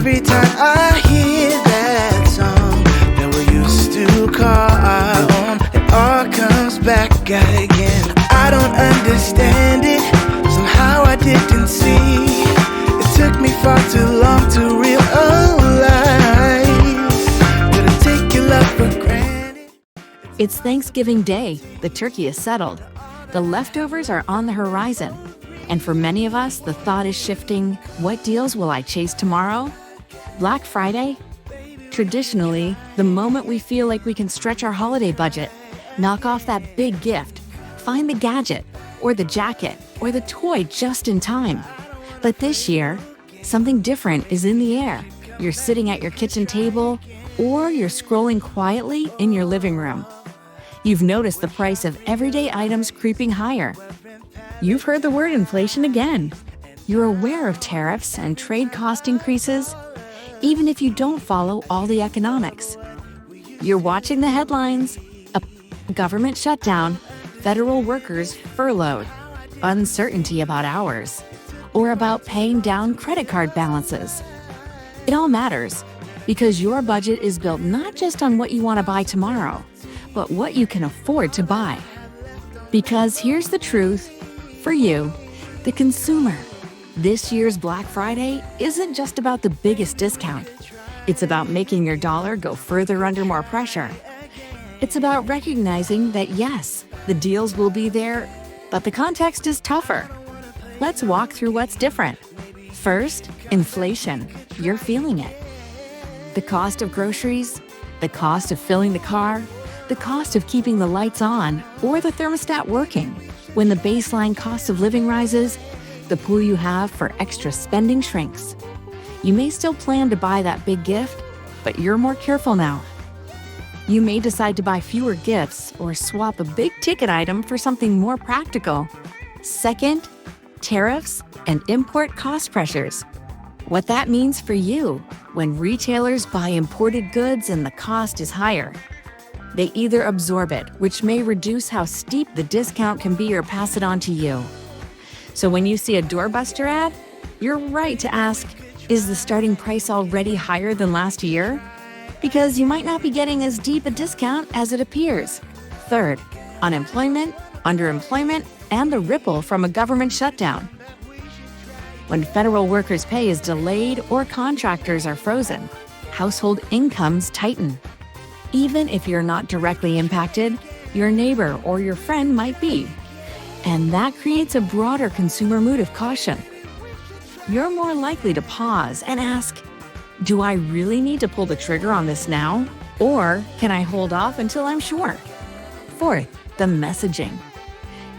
Every time I hear that song that we used to call our own, it all comes back again. I don't understand it, somehow I didn't see. It took me far too long to realize that I take your love for granted. It's Thanksgiving Day. The turkey is settled. The leftovers are on the horizon. And for many of us, the thought is shifting, what deals will I chase tomorrow? Black Friday? Traditionally, the moment we feel like we can stretch our holiday budget, knock off that big gift, find the gadget, or the jacket, or the toy just in time. But this year, something different is in the air. You're sitting at your kitchen table, or you're scrolling quietly in your living room. You've noticed the price of everyday items creeping higher. You've heard the word inflation again. You're aware of tariffs and trade cost increases, even if you don't follow all the economics. You're watching the headlines: a government shutdown, federal workers furloughed, uncertainty about hours, or about paying down credit card balances. It all matters because your budget is built not just on what you want to buy tomorrow, but what you can afford to buy. Because here's the truth. For you, the consumer, this year's Black Friday isn't just about the biggest discount. It's about making your dollar go further under more pressure. It's about recognizing that yes, the deals will be there, but the context is tougher. Let's walk through what's different. First, inflation. You're feeling it. The cost of groceries, the cost of filling the car, the cost of keeping the lights on or the thermostat working. When the baseline cost of living rises, the pool you have for extra spending shrinks. You may still plan to buy that big gift, but you're more careful now. You may decide to buy fewer gifts or swap a big-ticket item for something more practical. Second, tariffs and import cost pressures. What that means for you when retailers buy imported goods and the cost is higher. They either absorb it, which may reduce how steep the discount can be, or pass it on to you. So when you see a doorbuster ad, you're right to ask, is the starting price already higher than last year? Because you might not be getting as deep a discount as it appears. Third, unemployment, underemployment, and the ripple from a government shutdown. When federal workers' pay is delayed or contractors are frozen, household incomes tighten. Even if you're not directly impacted, your neighbor or your friend might be. And that creates a broader consumer mood of caution. You're more likely to pause and ask, do I really need to pull the trigger on this now? Or can I hold off until I'm sure? Fourth, the messaging.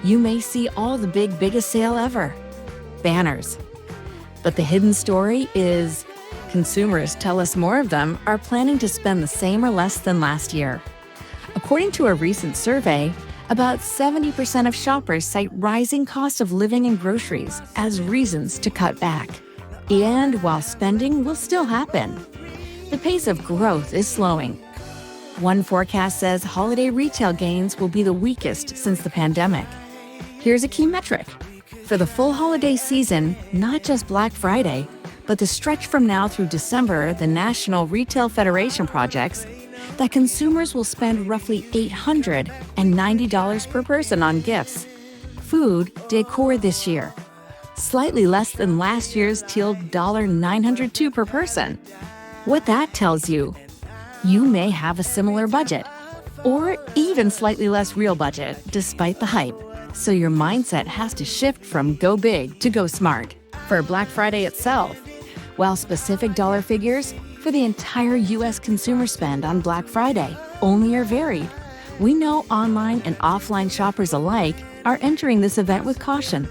You may see all the biggest sale ever. Banners. But the hidden story is consumers tell us more of them are planning to spend the same or less than last year. According to a recent survey, about 70% of shoppers cite rising cost of living and groceries as reasons to cut back. And while spending will still happen, the pace of growth is slowing. One forecast says holiday retail gains will be the weakest since the pandemic. Here's a key metric. For the full holiday season, not just Black Friday, but the stretch from now through December, the National Retail Federation projects that consumers will spend roughly $890 per person on gifts, food, decor this year, slightly less than last year's teal $902 per person. What that tells you, you may have a similar budget, or even slightly less real budget, despite the hype. So your mindset has to shift from go big to go smart. For Black Friday itself, while specific dollar figures for the entire U.S. consumer spend on Black Friday only are varied, we know online and offline shoppers alike are entering this event with caution.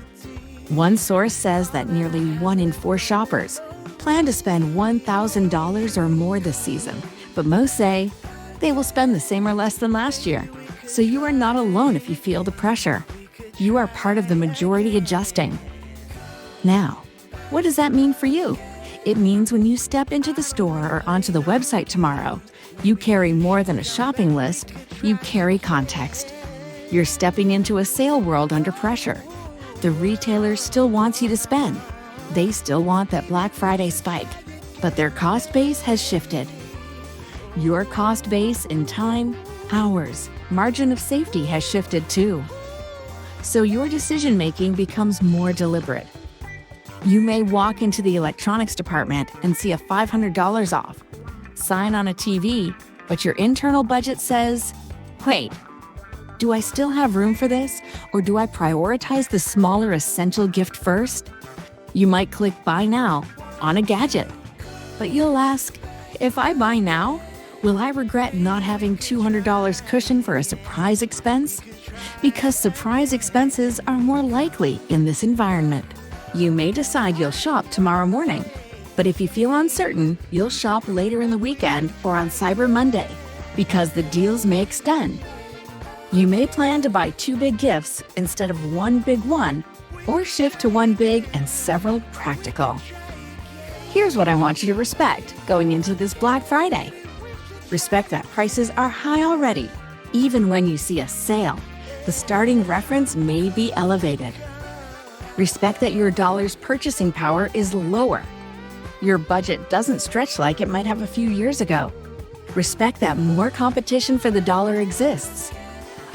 One source says that nearly 1 in 4 shoppers plan to spend $1,000 or more this season, but most say they will spend the same or less than last year. So you are not alone if you feel the pressure. You are part of the majority adjusting. Now, what does that mean for you? It means when you step into the store or onto the website tomorrow, you carry more than a shopping list, you carry context. You're stepping into a sale world under pressure. The retailer still wants you to spend. They still want that Black Friday spike. but their cost base has shifted. Your cost base in time, hours, margin of safety has shifted too. So your decision-making becomes more deliberate. You may walk into the electronics department and see a $500 off sign on a TV, but your internal budget says, wait, do I still have room for this, or do I prioritize the smaller essential gift first? You might click Buy Now on a gadget, but you'll ask, if I buy now, will I regret not having $200 cushion for a surprise expense? Because surprise expenses are more likely in this environment. You may decide you'll shop tomorrow morning, but if you feel uncertain, you'll shop later in the weekend or on Cyber Monday, because the deals may extend. You may plan to buy 2 big gifts instead of 1 big one, or shift to 1 big and several practical. Here's what I want you to respect going into this Black Friday. Respect that prices are high already. Even when you see a sale, the starting reference may be elevated. Respect that your dollar's purchasing power is lower. Your budget doesn't stretch like it might have a few years ago. Respect that more competition for the dollar exists.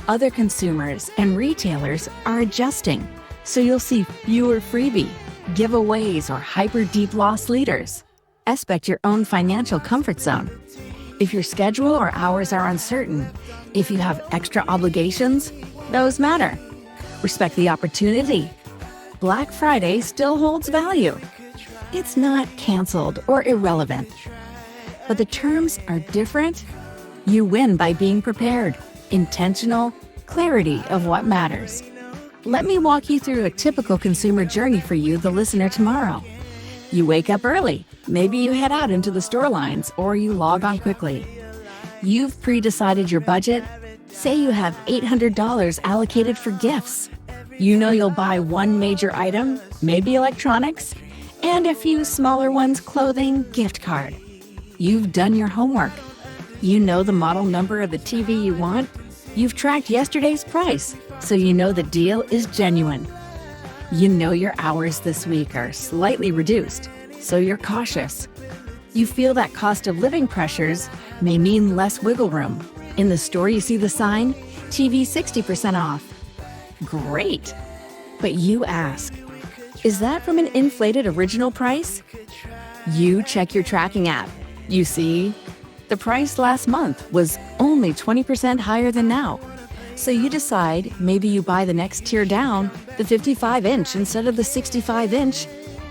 Other consumers and retailers are adjusting, so you'll see fewer freebie, giveaways, or hyper deep loss leaders. Respect your own financial comfort zone. If your schedule or hours are uncertain, if you have extra obligations, those matter. Respect the opportunity. Black Friday still holds value. It's not canceled or irrelevant, but the terms are different. You win by being prepared, intentional, clarity of what matters. Let me walk you through a typical consumer journey for you, the listener, tomorrow. You wake up early. Maybe you head out into the store lines, or you log on quickly. You've pre-decided your budget. Say you have $800 allocated for gifts. You know you'll buy 1 major item, maybe electronics, and a few smaller ones, clothing, gift card. You've done your homework. You know the model number of the TV you want. You've tracked yesterday's price, so you know the deal is genuine. You know your hours this week are slightly reduced, so you're cautious. You feel that cost of living pressures may mean less wiggle room. In the store, you see the sign, TV 60% off. Great. But you ask, is that from an inflated original price? You check your tracking app. You see, the price last month was only 20% higher than now. So you decide maybe you buy the next tier down, the 55-inch instead of the 65-inch,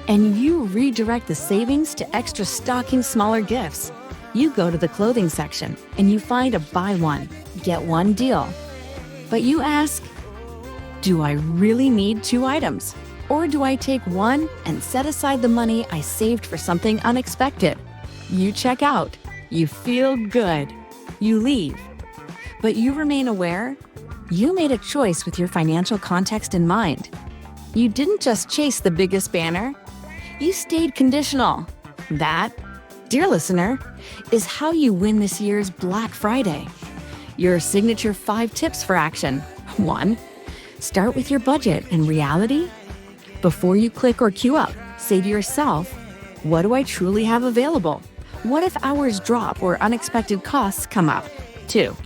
and you redirect the savings to extra stocking smaller gifts. You go to the clothing section and you find a buy one, get one deal. But you ask, do I really need 2 items? Or do I take one and set aside the money I saved for something unexpected? You check out. You feel good. You leave. But you remain aware. You made a choice with your financial context in mind. You didn't just chase the biggest banner. You stayed conditional. That, dear listener, is how you win this year's Black Friday. Your signature 5 tips for action. 1. Start with your budget and reality. Before you click or queue up, say to yourself, what do I truly have available? What if hours drop or unexpected costs come up? 2.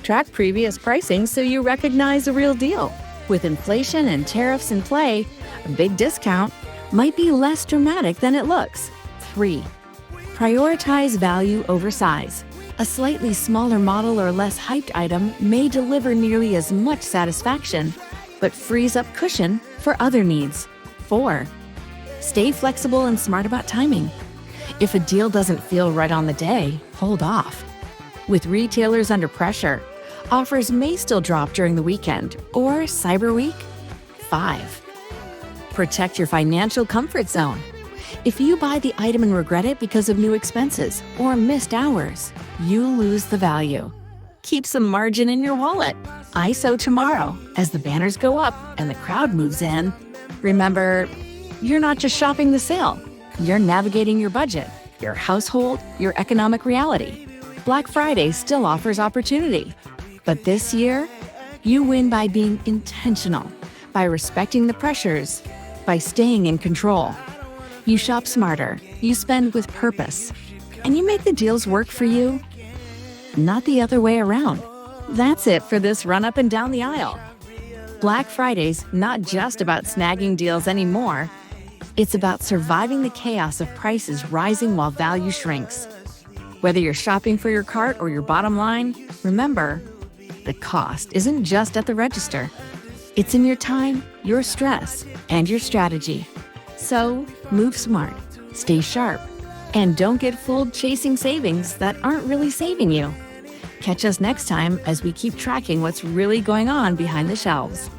Track previous pricing so you recognize the real deal. With inflation and tariffs in play, a big discount might be less dramatic than it looks. 3. Prioritize value over size. A slightly smaller model or less hyped item may deliver nearly as much satisfaction, but frees up cushion for other needs. 4. Stay flexible and smart about timing. If a deal doesn't feel right on the day, hold off. With retailers under pressure, offers may still drop during the weekend or Cyber Week. 5. Protect your financial comfort zone. If you buy the item and regret it because of new expenses or missed hours, you lose the value. Keep some margin in your wallet. ISO tomorrow as the banners go up and the crowd moves in. Remember, you're not just shopping the sale. You're navigating your budget, your household, your economic reality. Black Friday still offers opportunity. But this year, you win by being intentional, by respecting the pressures, by staying in control. You shop smarter, you spend with purpose, and you make the deals work for you, not the other way around. That's it for this run up and down the aisle. Black Friday's not just about snagging deals anymore. It's about surviving the chaos of prices rising while value shrinks. Whether you're shopping for your cart or your bottom line, remember, the cost isn't just at the register. It's in your time, your stress, and your strategy. So, move smart, stay sharp, and don't get fooled chasing savings that aren't really saving you. Catch us next time as we keep tracking what's really going on behind the shelves.